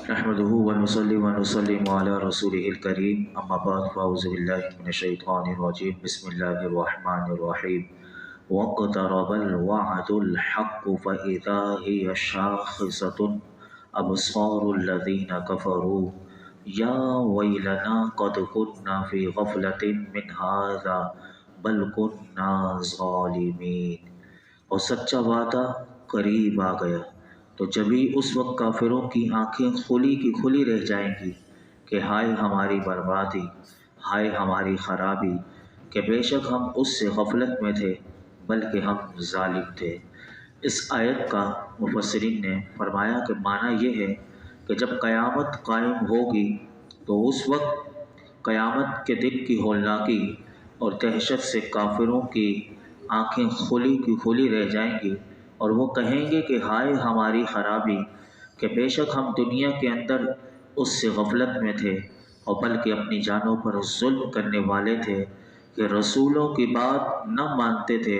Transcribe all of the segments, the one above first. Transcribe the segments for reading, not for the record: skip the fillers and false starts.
नहमदुहु व नुसल्ली व नुसल्लिमु अला रसूलिहिल करीम अम्मा बाद फ़अऊज़ु बिल्लाहि मिनश शैतानिर रजीम बिस्मिल्लाहिर रहमानिर रहीम वक़्तरबल वअदुल हक़्क़ु फ़इज़ा हिय शाख़िसतुन अबसारुल लज़ीना कफ़रू या वैलना क़द कुन्ना फ़ी ग़फ़लतिन मिन हाज़ा बल कुन्ना ज़ालिमीन। और सच्चा वादा करीब आ गया तो जभी उस वक्त काफिरों की आंखें खुली की खुली रह जाएंगी कि हाय हमारी बर्बादी, हाय हमारी खराबी, कि बेशक हम उससे गफलत में थे बल्कि हम जालिम थे। इस आयत का मुफस्सिरीन ने फरमाया कि माना यह है कि जब क़यामत कायम होगी तो उस वक्त क़यामत के दिन की होलनाकी और दहशत से काफिरों की आंखें खुली की खुली रह जाएंगी और वो कहेंगे कि हाय हमारी खराबी, कि बेशक हम दुनिया के अंदर उससे गफलत में थे और बल्कि अपनी जानों पर जुल्म करने वाले थे कि रसूलों की बात न मानते थे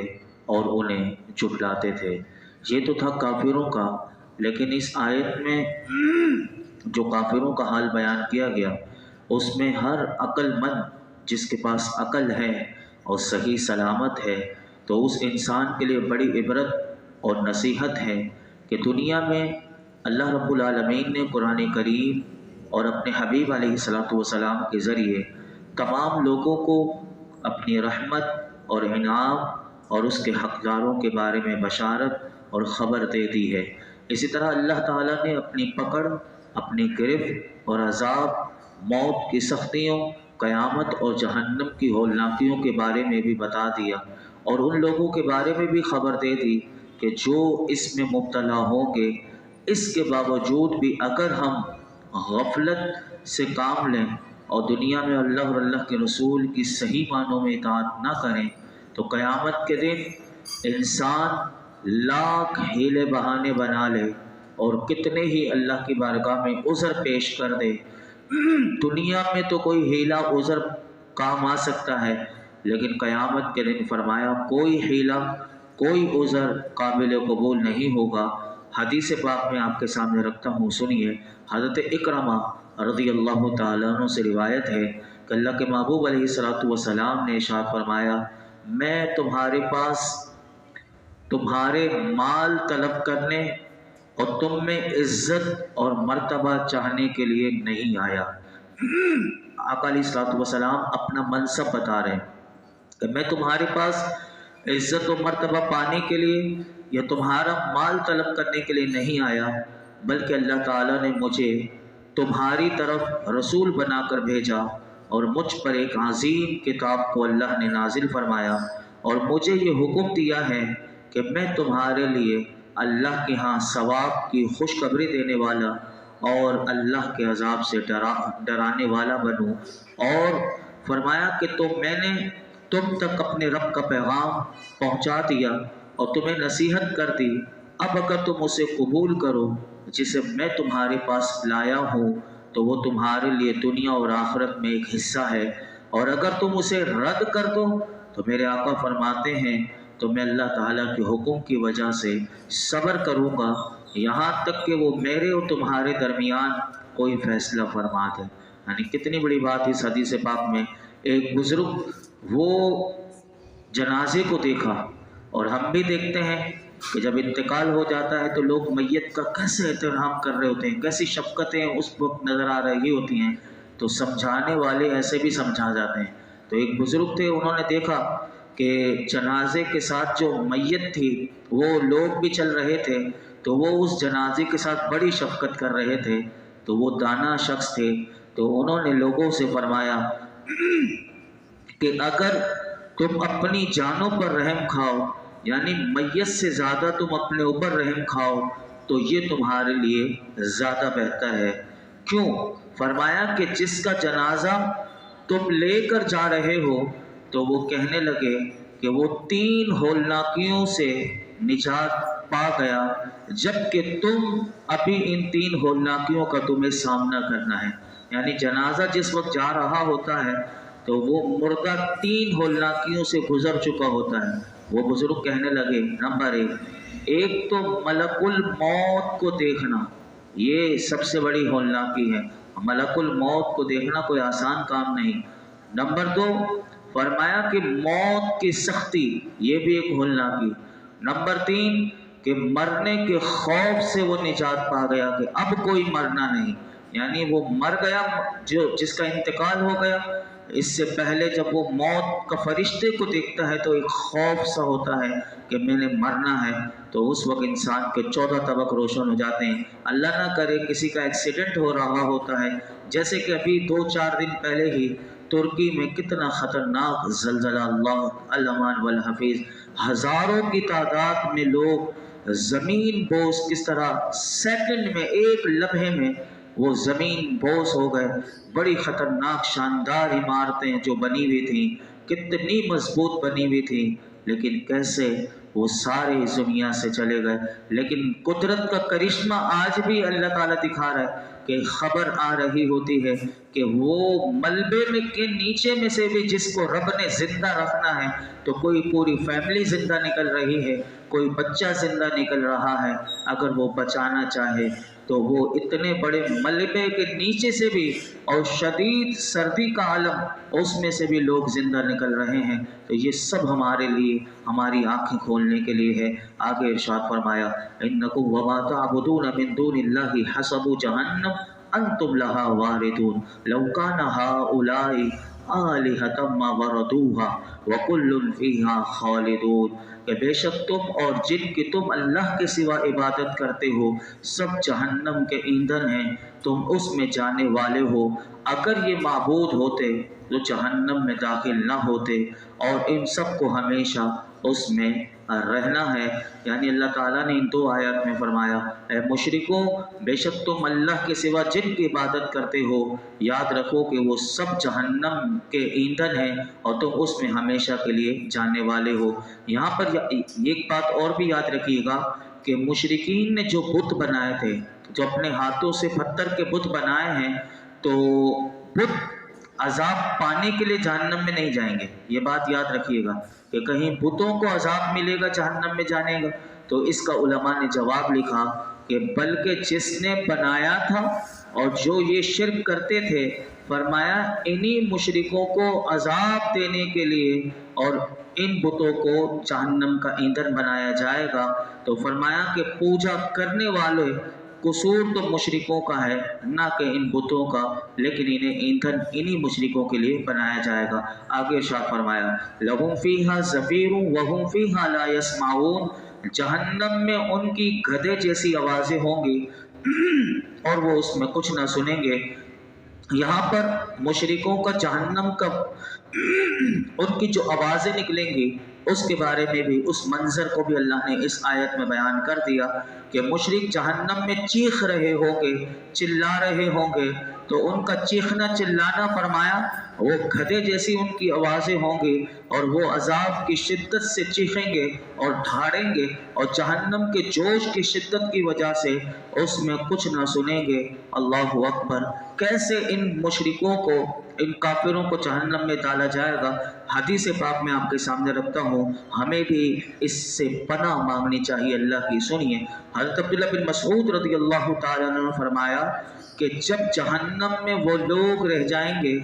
और उन्हें झुठलाते थे। ये तो था काफिरों का, लेकिन इस आयत में जो काफिरों का हाल बयान किया गया उसमें हर अक्लमंद जिसके पास अकल है और सही सलामत है तो उस इंसान के लिए बड़ी इबरत और नसीहत है कि दुनिया में अल्लाह रब्बुल आलमीन ने कुरान करीम और अपने हबीब अलैहिस्सलातु वस्सलाम के ज़रिए तमाम लोगों को अपनी रहमत और इनाम और उसके हक़दारों के बारे में बशारत और ख़बर दे दी है। इसी तरह अल्लाह ताला ने अपनी पकड़, अपनी गिरफ्त और अज़ाब, मौत की सख्तियों, क़यामत और जहन्नम की होलनाकियों के बारे में भी बता दिया और उन लोगों के बारे में भी ख़बर दे दी कि जो इसमें मुब्तला होंगे। इसके बावजूद भी अगर हम गफलत से काम लें और दुनिया में अल्लाह और अल्लाह के रसूल की सही मानों में इताअत ना करें तो क़यामत के दिन इंसान लाख हीले बहाने बना ले और कितने ही अल्लाह की बारगाह में उज़र पेश कर दे। दुनिया में तो कोई हीला उज़र काम आ सकता है, लेकिन क़यामत के दिन फरमाया कोई हीला, कोई उज़र काबिल कबूल नहीं होगा। हदीस पाक में आपके सामने रखता हूँ, सुनिए। हज़रत इकरमा रज़ियल्लाहु ताला अन्हु से रिवायत है कि अल्लाह के महबूब अलैहिस्सलातु वस्सलाम ने इरशाद फरमाया, मैं तुम्हारे पास तुम्हारे माल तलब करने और तुम में इज्जत और मर्तबा चाहने के लिए नहीं आया। आका अलैहिस्सलातु वस्सलाम अपना मनसब बता रहे हैं कि मैं तुम्हारे पास इज्जत और मर्तबा पाने के लिए या तुम्हारा माल तलब करने के लिए नहीं आया, बल्कि अल्लाह ताला ने मुझे तुम्हारी तरफ रसूल बनाकर भेजा और मुझ पर एक अजीम किताब को अल्लाह ने नाजिल फरमाया और मुझे ये हुक्म दिया है कि मैं तुम्हारे लिए अल्लाह के यहाँ सवाब की खुशखबरी देने वाला और अल्लाह के अजाब से डराने वाला बनूँ। और फरमाया कि मैंने तुम तक अपने रब का पैगाम पहुँचा दिया और तुम्हें नसीहत कर दी। अब अगर तुम उसे कबूल करो जिसे मैं तुम्हारे पास लाया हूँ तो वो तुम्हारे लिए दुनिया और आखिरत में एक हिस्सा है, और अगर तुम उसे रद्द कर दो तो मेरे आका फरमाते हैं तो मैं अल्लाह ताला के हुक्म की वजह से सब्र करूँगा यहाँ तक कि वो मेरे और तुम्हारे दरमियान कोई फ़ैसला फरमा दे। यानी कितनी बड़ी बात इस हदीस पाक में। एक बुज़ुर्ग वो जनाजे को देखा, और हम भी देखते हैं कि जब इंतकाल हो जाता है तो लोग मैयत का कैसे एहतराम कर रहे होते हैं, कैसी शफ़क़तें उस वक्त नज़र आ रही होती हैं, तो समझाने वाले ऐसे भी समझा जाते हैं। तो एक बुज़ुर्ग थे, उन्होंने देखा कि जनाजे के साथ जो मैयत थी वो लोग भी चल रहे थे, तो वो उस जनाजे के साथ बड़ी शफ़क़त कर रहे थे। तो वो दाना शख्स थे, तो उन्होंने लोगों से फरमाया कि अगर तुम अपनी जानों पर रहम खाओ, यानी मैयत से ज़्यादा तुम अपने ऊपर रहम खाओ, तो ये तुम्हारे लिए ज़्यादा बेहतर है। क्यों? फरमाया कि जिसका जनाजा तुम लेकर जा रहे हो तो वो कहने लगे कि वो 3 होलनाकियों से निजात पा गया, जबकि तुम अभी इन 3 होलनाकियों का तुम्हें सामना करना है। यानी जनाजा जिस वक्त जा रहा होता है तो वो मुर्दा 3 होलनाकियों से गुजर चुका होता है। वो बुजुर्ग कहने लगे, नंबर 1 तो मलकुल मौत को देखना, یہ سب سے بڑی ہولناکی ہے۔ ملک الموت کو دیکھنا کوئی آسان کام نہیں۔ نمبر 2 فرمایا کہ موت کی سختی، یہ بھی ایک ہولناکی۔ نمبر 3 کہ مرنے کے خوف سے وہ نجات پا گیا کہ اب کوئی مرنا نہیں، یعنی وہ مر گیا، جس کا انتقال ہو گیا، اس سے پہلے جب وہ موت کا فرشتے کو دیکھتا ہے تو ایک خوف سا ہوتا ہے کہ میں نے مرنا ہے، تو اس وقت انسان کے 14 طبق روشن ہو جاتے ہیں۔ اللہ نہ کرے کسی کا ایکسیڈنٹ ہو رہا ہوتا ہے، جیسے کہ ابھی 2-4 دن پہلے ہی ترکی میں کتنا خطرناک زلزلہ، اللہ الامان والحفیظ، ہزاروں کی تعداد میں لوگ زمین بوس، کس طرح سیکنڈ میں، ایک لمحے میں وہ زمین بوس ہو گئے۔ بڑی خطرناک شاندار عمارتیں جو بنی ہوئی تھیں، کتنی مضبوط بنی ہوئی تھیں، لیکن کیسے وہ سارے اس دنیا سے چلے گئے۔ لیکن قدرت کا کرشمہ آج بھی اللہ تعالیٰ دکھا رہا ہے کہ خبر آ رہی ہوتی ہے کہ وہ ملبے میں کے نیچے میں سے بھی جس کو رب نے زندہ رکھنا ہے، تو کوئی پوری فیملی زندہ نکل رہی ہے، کوئی بچہ زندہ نکل رہا ہے، اگر وہ بچانا چاہے تو وہ اتنے بڑے ملبے کے نیچے سے بھی، اور شدید سردی کا عالم، اس میں سے بھی لوگ زندہ نکل رہے ہیں۔ تو یہ سب ہمارے لیے، ہماری آنکھیں کھولنے کے لیے ہے۔ آگے ارشاد فرمایا انکم وما تعبدون من دون اللہ حسب جہنم انتم لها واردون لو کان هؤلاء آلہۃ ما وردوها وکل فیہا خالدون، کہ بے شک تم اور جن کی تم اللہ کے سوا عبادت کرتے ہو سب جہنم کے ایندھن ہیں، تم اس میں جانے والے ہو۔ اگر یہ معبود ہوتے تو جہنم میں داخل نہ ہوتے، اور ان سب کو ہمیشہ اس میں رہنا ہے۔ یعنی اللہ تعالیٰ نے ان 2 آیات میں فرمایا اے مشرکوں، بے شک تم اللہ کے سوا جن کی عبادت کرتے ہو، یاد رکھو کہ وہ سب جہنم کے ایندھن ہیں اور تم اس میں ہمیشہ کے لیے جانے والے ہو۔ یہاں پر ایک بات اور بھی یاد رکھیے گا کہ مشرکین نے جو بت بنائے تھے، جو اپنے ہاتھوں سے پتھر کے بت بنائے ہیں، تو بت عذاب پانے کے لیے جہنم میں نہیں جائیں گے۔ یہ بات یاد رکھیے گا کہ کہیں بتوں کو عذاب ملے گا جہنم میں جانے گا، تو اس کا علماء نے جواب لکھا کہ بلکہ جس نے بنایا تھا اور جو یہ شرک کرتے تھے، فرمایا انہی مشرکوں کو عذاب دینے کے لیے اور ان بتوں کو جہنم کا ایندھن بنایا جائے گا۔ تو فرمایا کہ پوجا کرنے والے قصور تو مشرکوں کا ہے، نہ کہ ان بتوں کا، لیکن انہیں ایندھن انہی مشرکوں کے لیے بنایا جائے گا۔ آگے ارشاد فرمایا لہم فیہا زفیر وہم فیہا لا یسمعون، جہنم میں ان کی گدھے جیسی آوازیں ہوں گی اور وہ اس میں کچھ نہ سنیں گے۔ یہاں پر مشرکوں کا جہنم کا ان کی جو آوازیں نکلیں گی، اس کے بارے میں بھی، اس منظر کو بھی اللہ نے اس آیت میں بیان کر دیا کہ مشرک جہنم میں چیخ رہے ہوں گے، چلا رہے ہوں گے، تو ان کا چیخنا چلانا، فرمایا وہ گدھے جیسی ان کی آوازیں ہوں گی، اور وہ عذاب کی شدت سے چیخیں گے اور دھاڑیں گے، اور جہنم کے جوش کی شدت کی وجہ سے اس میں کچھ نہ سنیں گے۔ اللہ اکبر! کیسے ان مشرکوں کو، ان کافروں کو جہنم میں ڈالا جائے گا؟ حدیث پاک میں آپ کے سامنے رکھتا ہوں، ہمیں بھی اس سے پناہ مانگنی چاہیے اللہ کی۔ سنیے، حضرت عبداللہ بن مسعود رضی اللہ تعالیٰ عنہ نے فرمایا کہ جب جہنم میں وہ لوگ رہ جائیں گے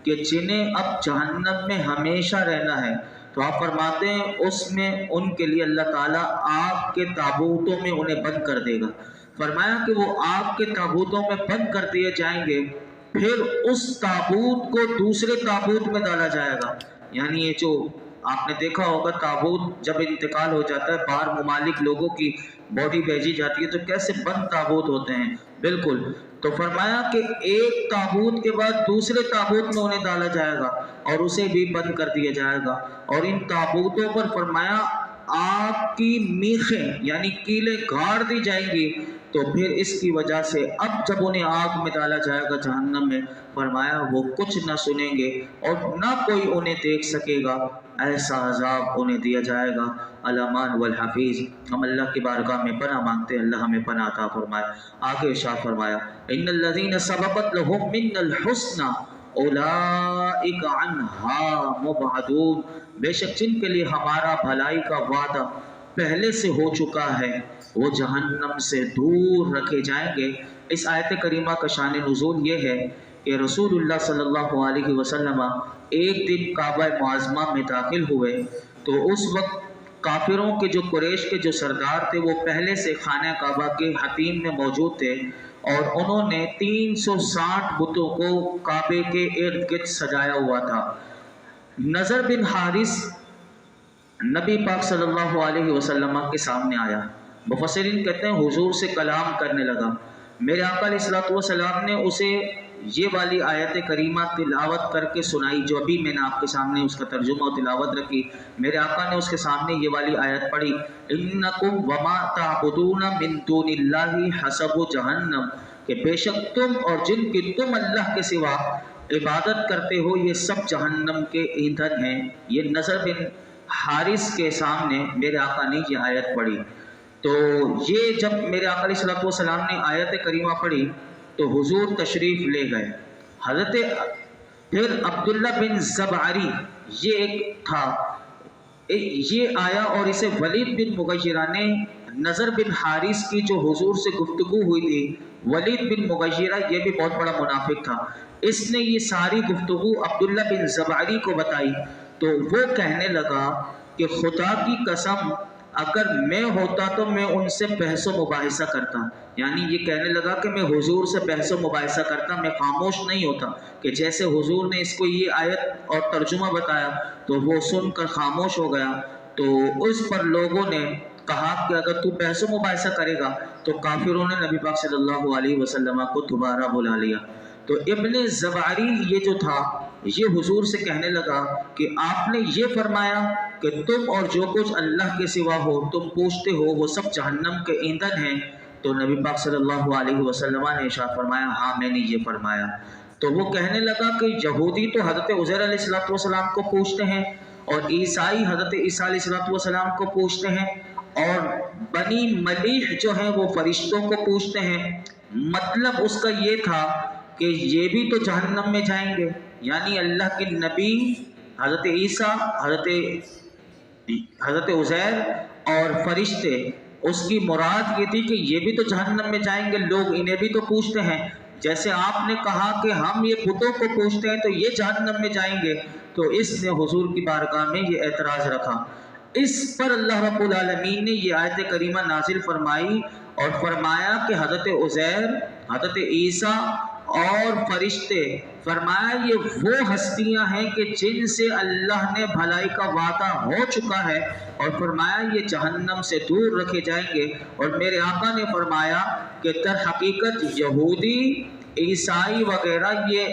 کہ جنہیں اب جہنم میں ہمیشہ رہنا ہے، تو آپ فرماتے ہیں اس میں ان کے لیے اللہ تعالیٰ آگ کے تابوتوں میں انہیں بند کر دے گا۔ فرمایا کہ وہ آگ کے تابوتوں میں بند کر دیے جائیں گے، پھر اس تابوت کو دوسرے تابوت میں ڈالا جائے گا۔ یعنی یہ جو آپ نے دیکھا ہوگا تابوت جب انتقال ہو جاتا ہے، باہر ممالک لوگوں کی باڈی بھیجی جاتی ہے تو کیسے بند تابوت ہوتے ہیں، بالکل۔ تو فرمایا کہ ایک تابوت کے بعد دوسرے تابوت میں انہیں ڈالا جائے گا اور اسے بھی بند کر دیا جائے گا، اور ان تابوتوں پر فرمایا آگ کی میخیں یعنی کیلیں گاڑ دی جائیں گی۔ تو پھر اس کی وجہ سے اب جب انہیں آگ میں ڈالا جائے گا جہنم میں، فرمایا وہ کچھ نہ سنیں گے اور نہ کوئی انہیں دیکھ سکے گا، ایسا عذاب انہیں دیا جائے گا۔ الامان والحفیظ، ہم اللہ کی بارگاہ میں پناہ مانگتے ہیں، اللہ ہمیں پناہ عطا فرمائے۔ آگے ارشاد فرمایا ان الذین سبقت لهم منا الحسنى اولئک عنها مبعدون، بے شک جن کے لیے ہمارا بھلائی کا وعدہ پہلے سے ہو چکا ہے وہ جہنم سے دور رکھے جائیں گے۔ इस आयत करीमा का शान नुज़ूल ये है कि रसूलुल्लाह सल्लल्लाहु अलैहि वसल्लम एक दिन काबा मुअज़्ज़मा में दाखिल हुए तो उस वक्त काफिरों के जो कुरैश के जो सरदार थे वो पहले से खाना काबा के हतीम में मौजूद थे और उन्होंने 360 बुतों को काबे के इर्द गिर्द सजाया हुआ था। नज़र बिन हारिस नबी पाक सल्लल्लाहु अलैहि वसल्लम के सामने आया। मुफस्सिरीन कहते हैं हुजूर से कलाम करने लगा। मेरे आका अलैहिस्सलातु वस्सलाम ने उसे ये वाली आयत करीमा तिलावत करके सुनाई जो अभी मैंने आपके सामने उसका तर्जुमा और तिलावत रखी। मेरे आका ने उसके सामने ये वाली आयत पढ़ी, इन्नकुम वमा ताबुदूना मिन दूनिल्लाहि हसबु जहन्नम, कि बेशक तुम और जिनकी तुम अल्लाह के सिवा इबादत करते हो ये सब जहन्नम के ईंधन हैं। ये नज़र बिन हारिस के सामने मेरे आका ने ये आयत पढ़ी। तो ये जब मेरे आका अलैहिस्सलातु वस्सलाम ने आयत करीमा पढ़ी तो हुजूर तशरीफ़ ले गए। हज़रत फिर अब्दुल्ला बिन ज़बारी ये एक था, ये आया और इसे वलीद बिन मुग़य्यरा ने नज़र बिन हारिस की जो हुजूर से गुफ्तगू हुई थी, वलीद बिन मुग़य्यरा ये भी बहुत बड़ा मुनाफिक था, इसने ये सारी गुफ्तगू अब्दुल्ला बिन ज़बारी को बताई। तो वो कहने लगा कि खुदा की कसम अगर मैं होता तो मैं उनसे बहस व मुबाहिसा करता। यानी ये कहने लगा कि मैं हुजूर से बहस व मुबाहिसा करता, मैं खामोश नहीं होता। कि जैसे हुजूर ने इसको ये आयत और तर्जुमा बताया तो वो सुनकर खामोश हो गया। तो उस पर लोगों ने कहा कि अगर तू बहस व मुबाहिसा करेगा तो काफिरों ने नबी पाक सल्लल्लाहु अलैहि वसल्लम को दोबारा बुला लिया। तो इब्ने ज़बारी ये जो था ये हुजूर से कहने लगा कि आपने ये फरमाया कि तुम और जो कुछ अल्लाह के सिवा हो तुम पूछते हो वो सब जहन्नम के ईंधन हैं। तो नबी पाक सल्लल्लाहु अलैहि वसल्लम ने इरशाद फरमाया, हाँ मैंने ये फरमाया। तो वो कहने लगा कि यहूदी तो हज़रत उज़ैर अलैहिस्सलातु वस्सलाम को पूछते हैं और ईसाई हज़रत ईसा अलैहिस्सलातु वस्सलाम को पूछते हैं और बनी मलीह जो हैं वो फरिश्तों को पूछते हैं। मतलब उसका ये था कि ये भी तो जहन्नम में जाएंगे। यानी अल्लाह के नबी हज़रत ईसा, हज़रत उज़ैर और फरिश्ते, उसकी मुराद ये थी कि ये भी तो जहन्नम में जाएंगे, लोग इन्हें भी तो पूछते हैं। जैसे आपने कहा कि हम ये बुतों को पूछते हैं तो ये जहन्नम में जाएंगे, तो इसने हुजूर की बारगाह में ये एतराज़ रखा। इस पर अल्लाह रब्बुल आलमीन ने ये आयत करीमा नाजिल फरमाई और फरमाया कि हज़रत उज़ैर, हज़रत ईसा और फरिश्ते, फरमाया ये वो हस्तियां हैं कि जिनसे अल्लाह ने भलाई का वादा हो चुका है और फरमाया ये जहन्नम से दूर रखे जाएंगे। और मेरे आका ने फरमाया कि दर हकीकत यहूदी, ईसाई वगैरह ये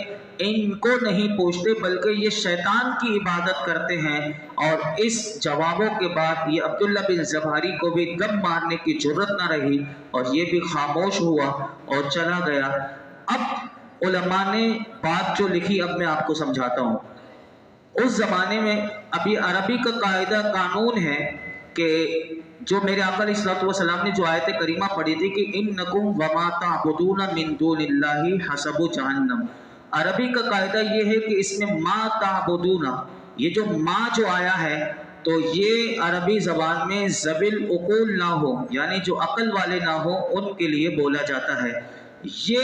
इनको नहीं पूछते बल्कि ये शैतान की इबादत करते हैं। और इस जवाबों के बाद ये अब्दुल्ला बिन ज़बारी को भी दम मारने की जुर्रत न रही और ये भी खामोश हुआ और चला गया। अब उलमा ने बात जो लिखी अब मैं आपको समझाता हूँ। उस ज़माने में अभी अरबी का कायदा कानून है कि जो मेरे आका अलैहिस्सलातु वस्सलाम ने जो आयत करीमा पढ़ी थी कि इन्नकुम वमा ताबुदूना मिन दूनिल्लाहि हसबु जहन्नम, अरबी का कायदा ये है कि इसमें मा ताबुदूना, ये जो मा जो आया है तो ये अरबी ज़बान में ज़बिल उकूल ना हो, यानी जो अक्ल वाले ना हो उनके लिए बोला जाता है। ये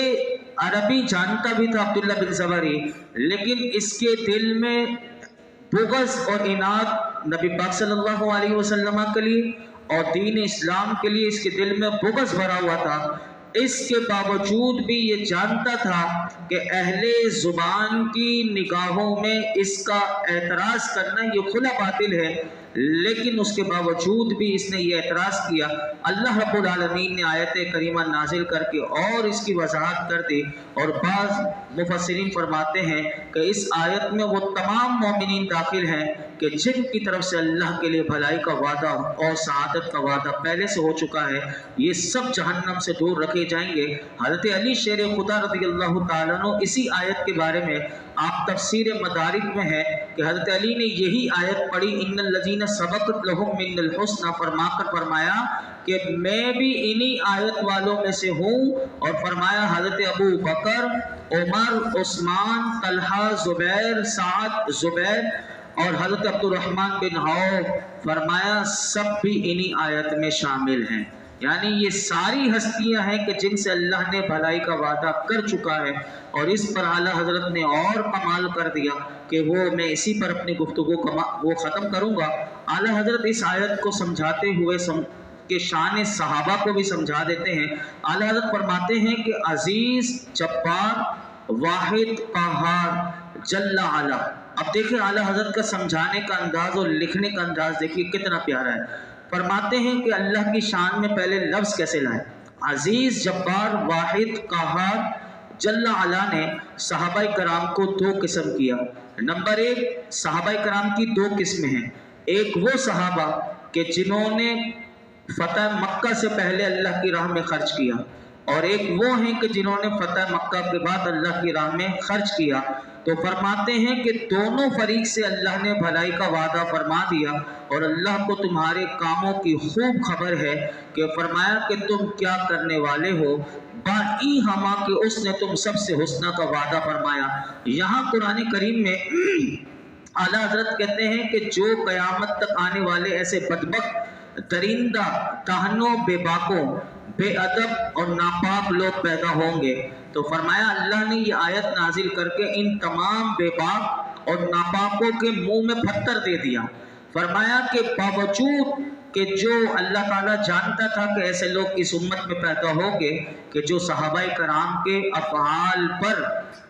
अरबी जानता भी था अब्दुल्ला बिन ज़बारी, लेकिन इसके दिल में बुग़्ज़ और इनाद नबी पाक सल्लल्लाहु अलैहि वसल्लम के लिए और दीन इस्लाम के लिए इसके दिल में बुग़्ज़ भरा हुआ था। इसके बावजूद भी ये जानता था कि अहले ज़ुबान की निगाहों में इसका एतराज़ करना ये खुला बातिल है, लेकिन उसके बावजूद भी इसने ये एतराज़ किया। अल्लाह रब्बुल आलमीन ने आयत करीमा नाजिल करके और इसकी वजाहत कर दी। और बाज़ मुफस्सिरीन फरमाते हैं कि इस आयत में वो तमाम मोमिनीन दाखिल हैं कि जिनकी तरफ से अल्लाह के लिए भलाई का वादा और सआदत का वादा पहले से हो चुका है, ये सब जहन्नम से दूर रखे जाएंगे। हज़रत अली शेर खुदा रज़ियल्लाहु ताला अन्हु इसी आयत के बारे में आप तफसीर मदारिक में है कि हज़रत अली ने यही आयत पढ़ी, इन्नल लज़ीना सबक़त लहुम मिनल हुस्ना, फरमाकर फरमाया कि मैं भी इन्हीं आयत वालों में से हूँ। और फरमाया हज़रत अबू बकर, उमर, उस्मान, तलहा, ज़ुबैर, साद, ज़ुबैर और हज़रत अब्दुर्रहमान बिन औफ, फरमाया सब भी इन्हीं आयत में शामिल हैं। यानी ये सारी हस्तियां हैं कि जिनसे अल्लाह ने भलाई का वादा कर चुका है। और इस पर आला हजरत ने और कमाल कर दिया कि वो मैं इसी पर अपनी गुफ्तगू वो ख़त्म करूँगा। आला हजरत इस आयत को समझाते हुए के शान सहाबा को भी समझा देते हैं। आला हजरत फरमाते हैं कि अजीज़, जब्बार, वाहिद, कहार, जल्ला आला। अब देखिए आला हजरत का समझाने का अंदाज और लिखने का अंदाज देखिए कितना प्यारा है। फरमाते हैं कि अल्लाह की शान में पहले लफ्ज़ कैसे लाए। अजीज़, जब्बार, वाहिद, कहार, जल्ला आला ने सहाबाए कराम को दो किस्म किया। नंबर एक, सहाबाए कराम की दो किस्में हैं। एक वो सहाबा कि जिन्होंने फतह मक्का से पहले अल्लाह की राह में खर्च किया, और एक वो हैं कि जिन्होंने फतह मक्का के बाद अल्लाह की राह में खर्च किया। तो फरमाते हैं कि दोनों फरीक से अल्लाह ने भलाई का वादा फरमा दिया, और अल्लाह को तुम्हारे कामों की खूब खबर है कि फरमाया कि तुम क्या करने वाले हो। बाई हमा के उसने तुम सबसे हुस्ना का वादा फरमाया। यहाँ कुरान करीम में आला हजरत कहते हैं कि जो क़यामत तक आने वाले ऐसे बदबख्त, दरिंदा, ताहनो, बेबाकों, बेअदब और नापाक लोग पैदा होंगे, तो फरमाया अल्लाह ने ये आयत नाजिल करके इन तमाम बेबाक और नापाकों के मुंह में पत्थर दे दिया। फरमाया कि बावजूद कि जो अल्लाह ताला जानता था कि ऐसे लोग इस उम्मत में पैदा होंगे कि जो सहाबाए कराम के अफ़आल पर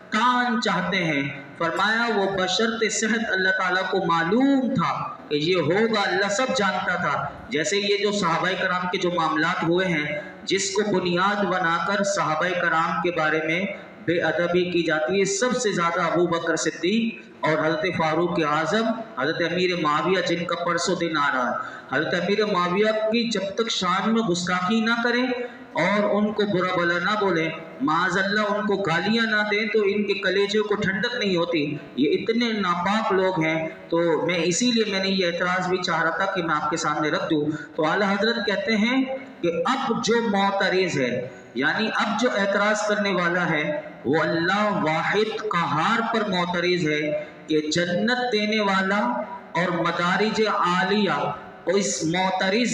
तान चाहते हैं, फरमाया वो बशर्ते सेहत अल्लाह ताला को मालूम था कि ये होगा, अल्लाह सब जानता था। जैसे ये जो सहाबाए कराम के जो मामलात हुए हैं, जिसको बुनियाद बनाकर सहाबाए कराम के बारे में बेअदबी की जाती है, सबसे ज़्यादा अबू बकर सिद्दीक और हज़रत फ़ारूक आज़म, हज़रत अमीर मुआविया जिनका परसों दिन आ रहा है। हज़रत अमीर मुआविया की जब तक शान में गुस्ताखी ना करें और उनको बुरा भला ना बोलें, माज़अल्लाह उनको गालियाँ ना दें, तो इनके कलेजे को ठंडक नहीं होती। ये इतने नापाक लोग हैं। तो मैं इसीलिए मैंने ये एतराज़ भी चाह रहा था कि मैं आपके सामने रख दूँ। तो आला हज़रत कहते हैं कि अब जो मोतरीज़ है, यानी अब जो एतराज़ करने वाला है, वो अल्लाह वाहिद कहार पर मोतरीज़ है कि जन्नत देने वाला और मदारिज आलिया, और इस मोतरीज़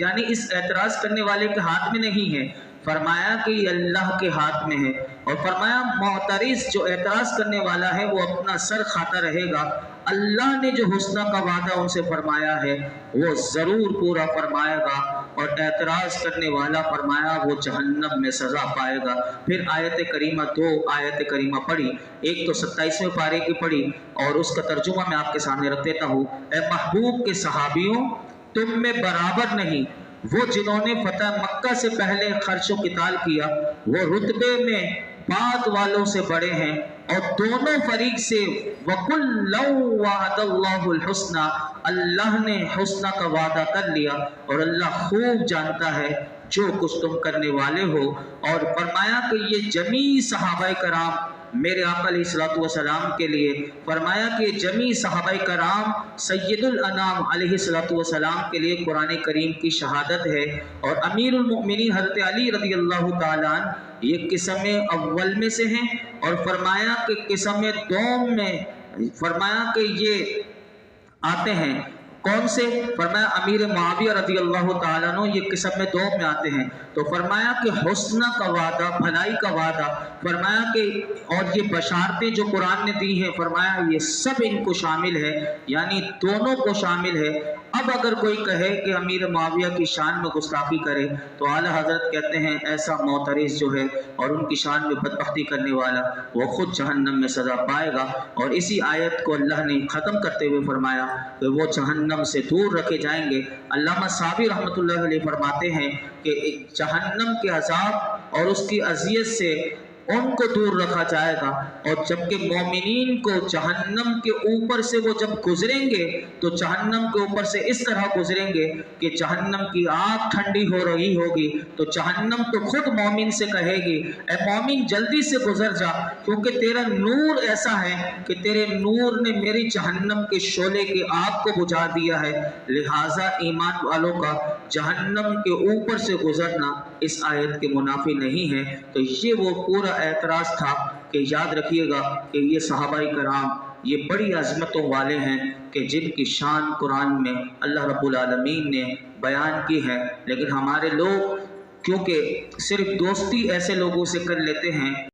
यानी इस एतराज़ करने वाले के हाथ में नहीं है, फरमाया कि ये अल्लाह के हाथ में है। और फरमाया मोतरीज़ जो एतराज़ करने वाला है वो अपना सर खाता रहेगा। अल्लाह ने जो हुस्ना का वादा उनसे फरमाया है वो ज़रूर पूरा फरमाएगा, और एतराज़ करने वाला फरमाया वो जहन्नम में सज़ा पाएगा। फिर आयत करीमा, दो आयत करीमा पढ़ी, एक तो 27वें पारे की पढ़ी और उसका तर्जुमा मैं आपके सामने रख देता हूँ। ए महबूब के सहाबियों, तुम में बराबर नहीं वो जिन्होंने फतह मक्का से पहले खर्चो किताल किया, वो रुतबे में बाद वालों से बड़े हैं, और दोनों फरीक से वकुल्लौ वअदल्लाहुल हुस्ना, अल्लाह ने हुस्ना का वादा कर लिया, और अल्लाह खूब जानता है जो कुछ तुम करने वाले हो। और फरमाया कि ये जमी सहाबाए कराम मेरे आका अलैहिस्सलातु वस्सलाम के लिए, फरमाया कि जमी सहाबाए कराम सय्यदुल अनाम अलैहिस्सलातु वस्सलाम के लिए कुरान करीम की शहादत है। और अमीरुल मोमिनीन हज़रत अली रज़ियल्लाहु ताला अन्हु ये किस्म अव्वल में से हैं, और फरमाया कि किस्म दोम में फरमाया कि ये आते हैं। कौन से? फरमाया अमीर मुआविया रज़ियल्लाहु ताला अन्हु ये किस्म दो में आते हैं। तो फरमाया कि हुस्ना का वादा, भलाई का वादा, फरमाया कि और ये बशारतें जो कुरान ने दी हैं, फरमाया ये सब इनको शामिल है, यानी दोनों को शामिल है। अब अगर कोई कहे कि अमीर मुआविया की शान में गुस्ताखी करे, तो आला हजरत कहते हैं ऐसा मोतरीज़ जो है और उनकी शान में बदबख्ती करने वाला, वो खुद जहन्नम में सज़ा पाएगा। और इसी आयत को अल्लाह ने ख़त्म करते हुए फरमाया कि वो जहन्नम से दूर रखे जाएंगे। अल्लामा साबी रहमतुल्लाह अलैह फरमाते हैं कि जहन्नम के अज़ाब और उसकी अज़ियत से उनको दूर रखा जाएगा, और जबकि मोमिनीन को जहन्नम के ऊपर से वो जब गुजरेंगे तो जहन्नम के ऊपर से इस तरह गुजरेंगे कि जहन्नम की आग ठंडी हो रही होगी, तो जहन्नम तो खुद मोमिन से कहेगी, ए मोमिन जल्दी से गुजर जा, क्योंकि तेरा नूर ऐसा है कि तेरे नूर ने मेरी जहन्नम के शोले की आग को बुझा दिया है। लिहाजा ईमान वालों का जहन्नम के ऊपर से गुजरना इस आयत के मुनाफी नहीं है। तो ये वो पूरा एतराज़ था कि याद रखिएगा कि ये सहाबाए कराम یہ بڑی عظمتوں والے ہیں کہ جن کی شان قرآن میں اللہ رب العالمین نے بیان کی ہے، لیکن ہمارے لوگ کیونکہ صرف دوستی ایسے لوگوں سے کر لیتے ہیں